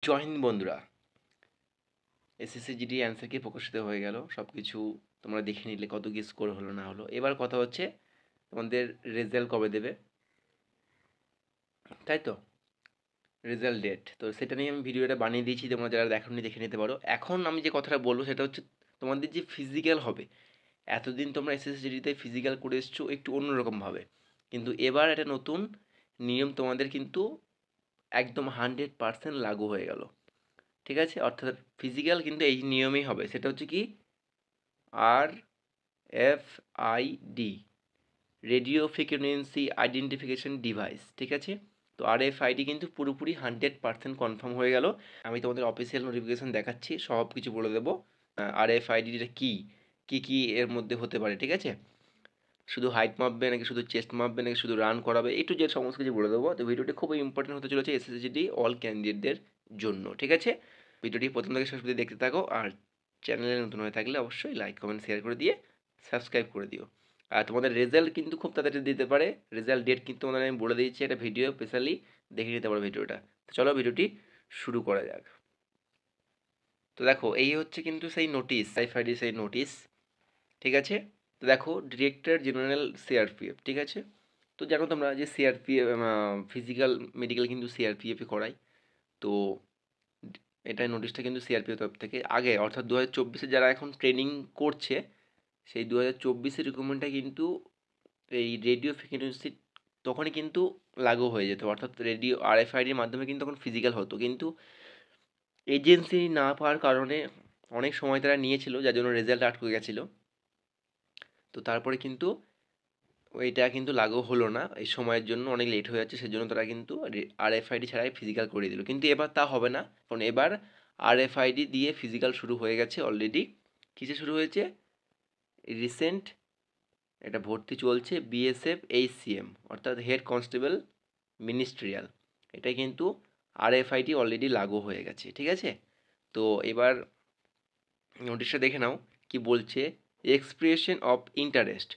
জয় হিন্দ বন্ধুরা। SSC GD answer কি প্রকাশিত হয়ে গেল, সব কিছু তোমরা দেখে নিলে কত কি স্কোর হলো না হলো। এবার কথা হচ্ছে তোমাদের রেজাল্ট কবে দেবে, তাই তো? রেজাল্ট ডেট তো সেটা নিয়ে আমি ভিডিওটা বানিয়ে দিয়েছি, তোমরা যারা দেখোনি দেখে নিতে পারো। এখন আমি যে কথাটা বলবো সেটা হচ্ছে তোমাদের যে ফিজিক্যাল হবে, এতদিন তোমরা এসএসসি জিডিতে ফিজিক্যাল করে এসছো একটু অন্যরকমভাবে, কিন্তু এবার একটা নতুন নিয়ম তোমাদের কিন্তু একদম 100% লাগু হয়ে গেল। ঠিক আছে, অর্থাৎ ফিজিক্যাল কিন্তু এই নিয়মেই হবে, সেটা হচ্ছে কি R F I D, radio frequency identification device. ঠিক আছে, তো আর এফ আইডি কিন্তু পুরোপুরি 100% কনফার্ম হয়ে গেল। আমি তোমাদের অফিসিয়াল নোটিফিকেশান দেখাচ্ছি, সব কিছু বলে দেবো। আর এফ আইডিটা কী কী কী এর মধ্যে হতে পারে, ঠিক আছে? শুধু হাইট মাপবে নাকি শুধু চেস্ট মাপবে নাকি শুধু রান করাবে, একটু যে সমস্ত কিছু বলে দেবো। তো ভিডিওটি খুবই ইম্পর্টেন্ট হতে চলেছে এসএসসিডি অল ক্যান্ডিডেটদের জন্য। ঠিক আছে, ভিডিওটি প্রথম থেকে শেষ পর্যন্ত দেখতে থাকো, আর চ্যানেলে নতুন হয়ে থাকলে অবশ্যই লাইক কমেন্ট শেয়ার করে দিয়ে সাবস্ক্রাইব করে দিও। আর তোমাদের রেজাল্ট কিন্তু খুব তাড়াতাড়ি দিতে পারে, রেজাল্ট ডেট কিন্তু তোমাদের আমি বলে দিয়েছি, এটা ভিডিও স্পেশালি দেখে নিতে পারো ভিডিওটা। তো চলো ভিডিওটি শুরু করা যাক। তো দেখো, এই হচ্ছে কিন্তু সেই নোটিশ, আইফআইডি সেই নোটিশ। ঠিক আছে, তো দেখো ডিরেক্টর জেনারেল সিআরপিএফ। ঠিক আছে, তো জানো তোমরা যে সিআরপিএফ ফিজিক্যাল মেডিকেল কিন্তু সিআরপিএফে করায়। তো এটাই নোটিশটা কিন্তু সিআরপিএফ তরফ থেকে আগে, অর্থাৎ 2024-এ যারা এখন ট্রেনিং করছে, সেই 2024-এর রিক্রুটমেন্টটা কিন্তু এই রেডিও ফ্রিকোয়েন্সি তখনই কিন্তু লাগু হয়ে যেত, অর্থাৎ রেডিও আরএফআইডির মাধ্যমে কিন্তু তখন ফিজিক্যাল হতো, কিন্তু এজেন্সি না পাওয়ার কারণে অনেক সময় তারা নিয়েছিল, যার জন্য রেজাল্ট আটকে গেছিলো। তো তারপরে কিন্তু ওইটা কিন্তু লাগু হলো না, এই সময়ের জন্য অনেক লেট হয়ে যাচ্ছে, সেজন্য তারা কিন্তু আরএফআইডি ছাড়াই ফিজিক্যাল করিয়ে দিল। কিন্তু এবার তা হবে না, কারণ এবার আরএফআইডি দিয়ে ফিজিক্যাল শুরু হয়ে গেছে অলরেডি। কিসে শুরু হয়েছে? রিসেন্ট এটা ভর্তি চলছে বিএসএফ এইচসিএম, অর্থাৎ হেড কনস্টেবল মিনিস্ট্রিয়াল। এটা কিন্তু আরএফআইডি অলরেডি লাগু হয়ে গেছে। ঠিক আছে, তো এবার নোটিশটা দেখে নাও কি বলছে। Expression of interest,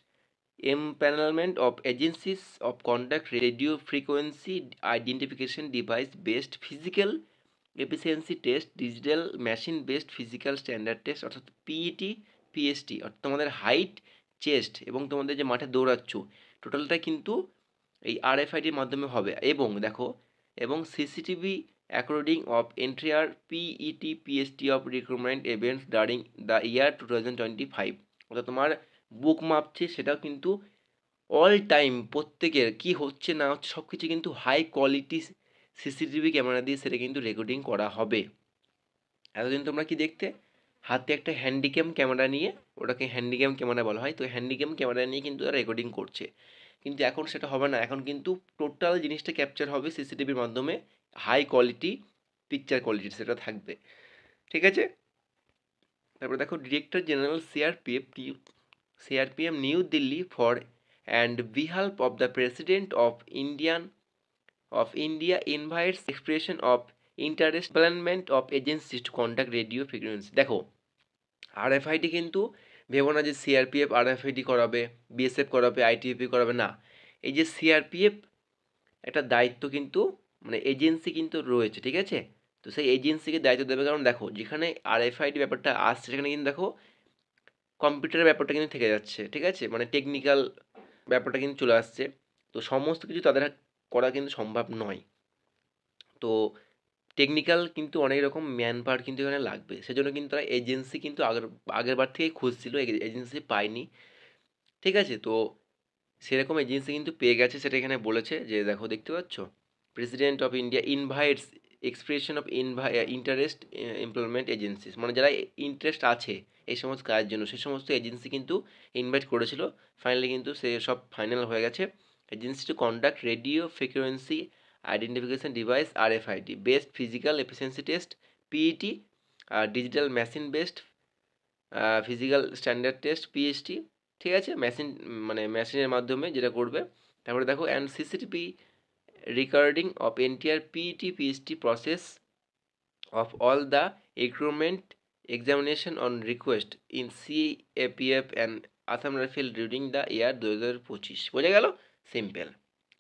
empanelment of agencies of conduct radio frequency identification device based physical efficiency test, digital machine based physical standard test, অর্থাৎ পিইটি পিএসটি, অর্থাৎ তোমাদের হাইট, চেস্ট এবং তোমাদের যে মাঠে দৌড়াচ্ছ টোটালটা কিন্তু এই আরএফআইডির মাধ্যমে হবে। এবং দেখো, এবং CCTV according of entire PET PST of recruitment events during the year 2025, অর্থাৎ তোমার বুক মাপছে সেটাও কিন্তু অল টাইম প্রত্যেকের কি হচ্ছে না হচ্ছে সব কিছু কিন্তু হাই কোয়ালিটি সিসিটিভি ক্যামেরা দিয়ে সেটা কিন্তু রেকর্ডিং করা হবে। এতদিন তোমরা কি দেখতে, হাতে একটা হ্যান্ডিক্যাম ক্যামেরা নিয়ে, ওটাকে হ্যান্ডিক্যাম ক্যামেরা বলা হয়, তো হ্যান্ডিক্যাম ক্যামেরা নিয়ে কিন্তু তারা রেকর্ডিং করছে। কিন্তু এখন সেটা হবে না, এখন কিন্তু টোটাল জিনিসটা ক্যাপচার হবে সিসিটিভির মাধ্যমে, হাই কোয়ালিটি পিকচার কোয়ালিটি সেটা থাকবে। ঠিক আছে, তারপরে দেখো director general CRPM new Delhi for and behalf of the President of India invites expression of interest development of agencies to conduct radio frequency। দেখো, আরএফআইডি কিন্তু ভেবো না যে সিআরপিএফ আরএফআইডি করাবে, বিএসএফ করাবে, আইটিএফি করাবে না। এই যে সিআরপিএফ একটা দায়িত্ব কিন্তু মানে এজেন্সি কিন্তু রয়েছে। ঠিক আছে, তো সেই এজেন্সিকে দায়িত্ব দেবে, কারণ দেখো যেখানে আরএফআইডি ব্যাপারটা আসছে সেখানে কিন্তু দেখো কম্পিউটারের ব্যাপারটা কিন্তু থেকে যাচ্ছে। ঠিক আছে, মানে টেকনিক্যাল ব্যাপারটা কিন্তু চলে আসছে, তো সমস্ত কিছু তাদের করা কিন্তু সম্ভব নয়। তো টেকনিক্যাল কিন্তু অনেক রকম ম্যান পাওয়ার কিন্তু এখানে লাগবে, সেজন্য কিন্তু তারা এজেন্সি কিন্তু আগের বার থেকেই খুঁজছিল, এজেন্সি পায়নি। ঠিক আছে, তো সেরকম এজেন্সি কিন্তু পেয়ে গেছে, সেটা এখানে বলেছে যে দেখো দেখতে পাচ্ছ, president of India invites expression of interest employment agencies, মানে যারা ইন্টারেস্ট আছে এই সমস্ত কাজের জন্য সেই সমস্ত এজেন্সি কিন্তু ইনভাইট করেছিল। ফাইনালি কিন্তু সে সব ফাইনাল হয়ে গেছে। Agency to conduct radio frequency identification device RFID best physical efficiency test PET, আর digital machine based physical standard test PST. ঠিক আছে, মেশিন মানে মেশিনের মাধ্যমে যেটা করবে। তারপরে দেখো and CCTV recording of entire PET PST process of all the recruitment examination on request in CAPF and Assam rifle during the year 2025। বোঝা গেল? সিম্পল।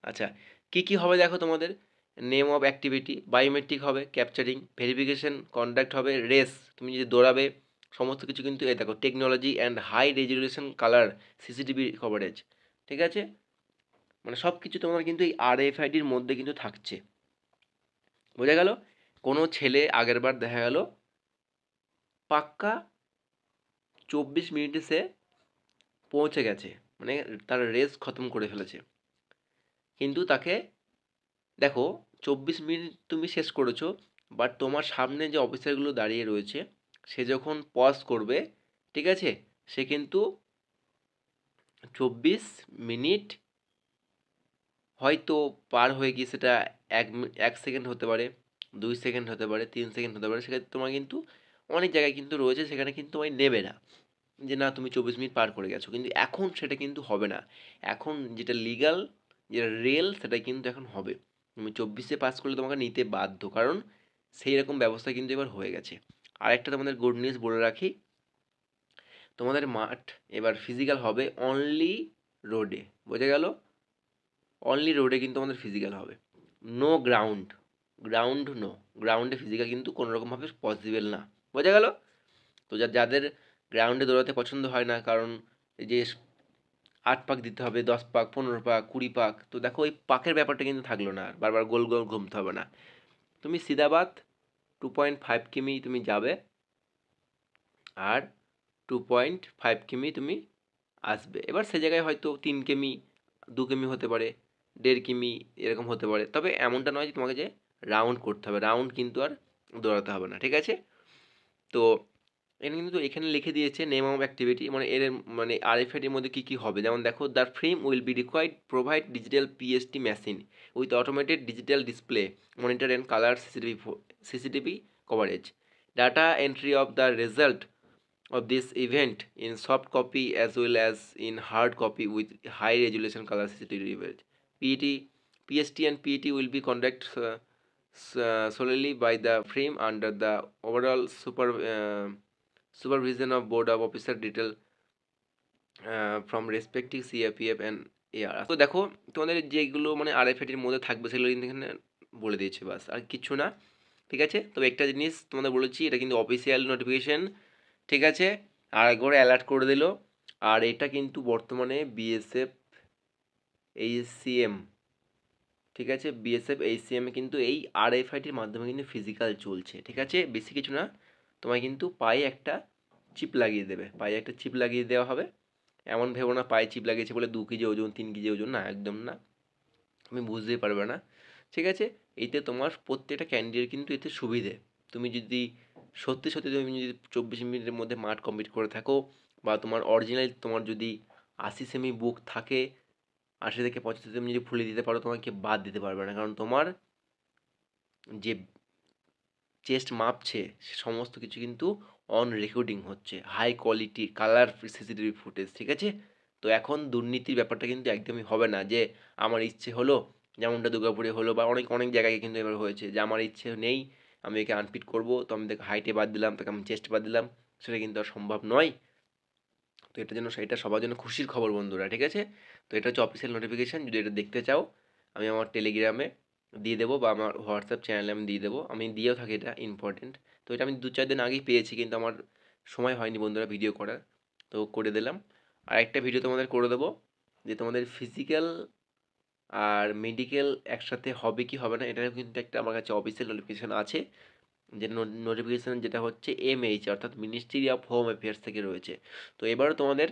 আচ্ছা, কী কী হবে দেখো তোমাদের। নেম অফ অ্যাক্টিভিটি, বায়োমেট্রিক হবে, ক্যাপচারিং, ভেরিফিকেশন, কন্ডাক্ট হবে, রেস, তুমি যদি দৌড়াবে, সমস্ত কিছু কিন্তু এই দেখো technology and high resolution colour, CCTV coverage, ঠিক আছে? মানে সব কিছু তোমার কিন্তু এই RFIDর মধ্যে কিন্তু থাকছে, বোঝা গেল? কোনো ছেলে আগের বার দেখা গেল পাক্কা 24 মিনিটে সে পৌঁছে গেছে, মানে তার রেস খতম করে ফেলেছে, কিন্তু তাকে দেখো 24 মিনিট তুমি শেষ করেছো, বাট তোমার সামনে যে অফিসারগুলো দাঁড়িয়ে রয়েছে সে যখন পজ করবে, ঠিক আছে, সে কিন্তু 24 মিনিট হয়তো পার হয়ে গিয়ে সেটা 1 সেকেন্ড হতে পারে, 2 সেকেন্ড হতে পারে, 3 সেকেন্ড হতে পারে, সেক্ষেত্রে তোমার কিন্তু অনেক জায়গায় কিন্তু রয়েছে সেখানে কিন্তু তোমায় নেবে না, যে না তুমি 24 মিনিট পার করে গেছো, কিন্তু এখন সেটা কিন্তু হবে না। এখন যেটা লিগাল, যেটা রিয়েল, সেটা কিন্তু এখন হবে। তুমি 24-এ পাস করলে তোমাকে নিতে বাধ্য, কারণ সেই রকম ব্যবস্থা কিন্তু এবার হয়ে গেছে। আরেকটা তোমাদের গুড নিউজ বলে রাখি, তোমাদের মাঠ এবার ফিজিক্যাল হবে অনলি রোডে, বোঝা গেল? অনলি রোডে কিন্তু আমাদের ফিজিক্যাল হবে, নো গ্রাউন্ড, নো গ্রাউন্ডে ফিজিক্যাল কিন্তু কোনো রকমভাবে পসিবল না, বোঝা গেল? তো যাদের গ্রাউন্ডে দৌড়াতে পছন্দ হয় না, কারণ এই যে 8 পাক দিতে হবে, 10 পাক, 15 পাক, 20 পাক, তো দেখো ওই পাকের ব্যাপারটা কিন্তু থাকলো না, আর বারবার গোল গোল ঘুমতে হবে না, তুমি সিদাবাদ 2.5 কিমি তুমি যাবে, আর 2.5 কিমি তুমি আসবে। এবার সে জায়গায় হয়তো 3 কিমি, 2 কিমি হতে পারে, 1.5 কিমি এরকম হতে পারে, তবে এমনটা নয় যে তোমাকে যে রাউন্ড করতে হবে, রাউন্ড কিন্তু আর দৌড়াতে হবে না, ঠিক আছে? তো এখানে কিন্তু এখানে লিখে দিয়েছে নেম অফ অ্যাক্টিভিটি, মানে এর মানে RFID-র মধ্যে কী কী হবে, যেমন দেখো the frame will be required provide digital PST machine with automated digital display monitor and colour CCTV coverage, data entry of the result of this event in soft copy as well as in hard copy with high resolution color CCTV image. PET, PST and PET will be conducted solely by the frame under the overall supervision of board of officer detail from respective CFPF and AR। তো দেখো তোমাদের যেগুলো মানে RFID-র মধ্যে থাকবে সেগুলো কিন্তু এখানে বলে দিয়েছে, বাস আর কিছু না, ঠিক আছে? তবে একটা জিনিস তোমাদের বলেছি, এটা কিন্তু অফিসিয়াল নোটিফিকেশন, ঠিক আছে? আর একবার অ্যালার্ট করে দিল, আর এটা কিন্তু বর্তমানে BSF HCM, ঠিক আছে, BSF HCM এ কিন্তু এই RFID-র মাধ্যমে কিন্তু ফিজিক্যাল চলছে, ঠিক আছে? বেশি কিছু না, তোমায় কিন্তু পায়ে একটা চিপ লাগিয়ে দেবে, পায়ে একটা চিপ লাগিয়ে দেওয়া হবে। এমন ভেবো না পায়ে চিপ লাগিয়েছে বলে 2 কেজি ওজন, 3 কেজি ওজন, না, একদম না, তুমি বুঝতেই পারবে না, ঠিক আছে? এতে তোমার প্রত্যেকটা ক্যান্ডিডেট কিন্তু এতে সুবিধে, তুমি যদি সত্যি সত্যি তুমি যদি 24 মিনিটের মধ্যে মাঠ কমপ্লিট করে থাকো, বা তোমার অরিজিনাল তোমার যদি 80 সেমি বুক থাকে, 80 থেকে 85 তুমি যদি ফুলে দিতে পারো, তোমাকে বাদ দিতে পারবে না, কারণ তোমার যে চেস্ট মাপছে সে সমস্ত কিছু কিন্তু অন রেকর্ডিং হচ্ছে, high quality colour CCTV footage, ঠিক আছে? তো এখন দুর্নীতির ব্যাপারটা কিন্তু একদমই হবে না, যে আমার ইচ্ছে হলো, যেমনটা দুর্গাপুরে হলো বা অনেক অনেক জায়গায় কিন্তু এবার হয়েছে, যে আমার ইচ্ছে নেই আমি একে আনফিট করবো, তো আমি তাকে হাইটে বাদ দিলাম, তাকে আমি চেস্ট বাদ দিলাম, সেটা কিন্তু আর সম্ভব নয়। তো এটা জন্য এটা সবার জন্য খুশির খবর বন্ধুরা, ঠিক আছে? তো এটা হচ্ছে অফিসিয়াল নোটিফিকেশান, যদি এটা দেখতে চাও আমি আমার টেলিগ্রামে দিয়ে দেবো বা আমার হোয়াটসঅ্যাপ চ্যানেলে আমি দিয়ে দেবো, আমি দিয়েও থাকি, এটা ইম্পর্টেন্ট। তো এটা আমি 2-4 দিন আগেই পেয়েছি, কিন্তু আমার সময় হয়নি বন্ধুরা ভিডিও করার, তো করে দিলাম। আর একটা ভিডিও তোমাদের করে দেবো, যে তোমাদের ফিজিক্যাল আর মেডিকেল একসাথে হবে কি হবে না, এটারও কিন্তু একটা আমার কাছে অফিসিয়াল নোটিফিকেশান আছে, যে নোটিফিকেশান যেটা হচ্ছে MH অর্থাৎ মিনিস্ট্রি অফ হোম অ্যাফেয়ার্স থেকে রয়েছে। তো এবারও তোমাদের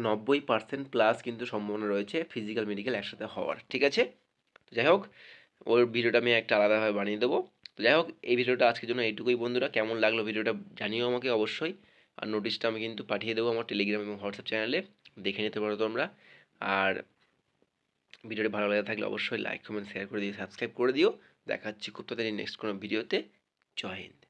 90% প্লাস কিন্তু সম্ভাবনা রয়েছে ফিজিক্যাল মেডিকেল একসাথে হওয়ার, ঠিক আছে? তো যাই হোক, ওর ভিডিওটা আমি একটা আলাদাভাবে বানিয়ে দেবো। তো যাই হোক, এই ভিডিওটা আজকের জন্য এইটুকুই বন্ধুরা, কেমন লাগলো ভিডিওটা জানিও আমাকে অবশ্যই, আর নোটিশটা আমি কিন্তু পাঠিয়ে দেবো আমার টেলিগ্রাম এবং হোয়াটসঅ্যাপ চ্যানেলে, দেখে নিতে পারো তোমরা। আর ভিডিওটা ভালো লাগে থাকলে অবশ্যই লাইক কমেন্ট শেয়ার করে দিও, সাবস্ক্রাইব করে দিও। দেখা হচ্ছে খুব তাড়াতাড়ি নেক্সট কোনো ভিডিওতে। জয় হিন্দ।